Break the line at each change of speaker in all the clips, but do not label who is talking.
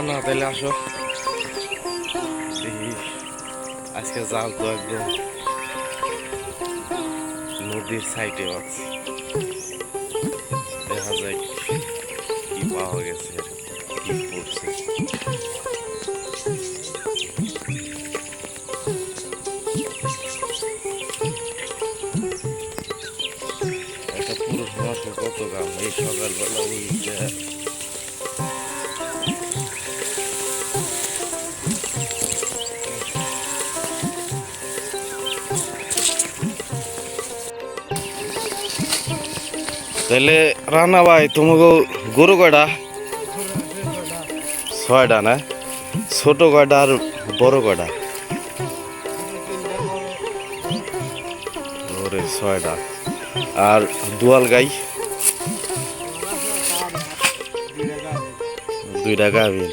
না তাহলে আসো দেখি আজকে জাল তো একদম নদীর সাইডে আছে দেখা যায় কি পাওয়া গেছে আর কি পড়ছে একটা পুরুষ মানুষের কত কাম এই সকালবেলা উঠে তাহলে রানা ভাই তোমাকে গরু কয়টা? 6টা না? ছোট কয়টা আর বড় কয়টা? ওরে 6টা। আর দুয়াল গাই? 2টা গাভিন।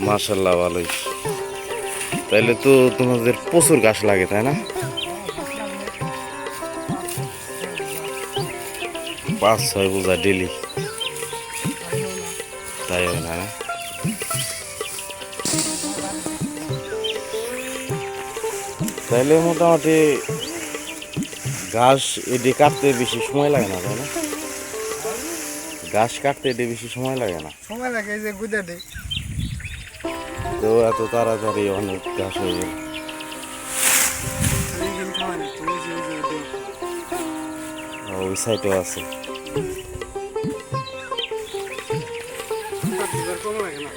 মাশাল্লাহ ভালোই। তাইলে তো তোমাদের প্রচুর ঘাস লাগে তাই না? 5-6 বোঝা ডেলি তাই হয় না? তাইলে মোটামুটি ঘাস এটি কাটতে বেশি সময় লাগে না তাই না? ঘাস কাটতে এটি বেশি সময় লাগে না?
সময় লাগে এই যে গুদা দেয়
তো এত তাড়াতাড়ি অনেক ঘাস হয়ে গেল। ওই সাইডেও আছে।
কম লাগে না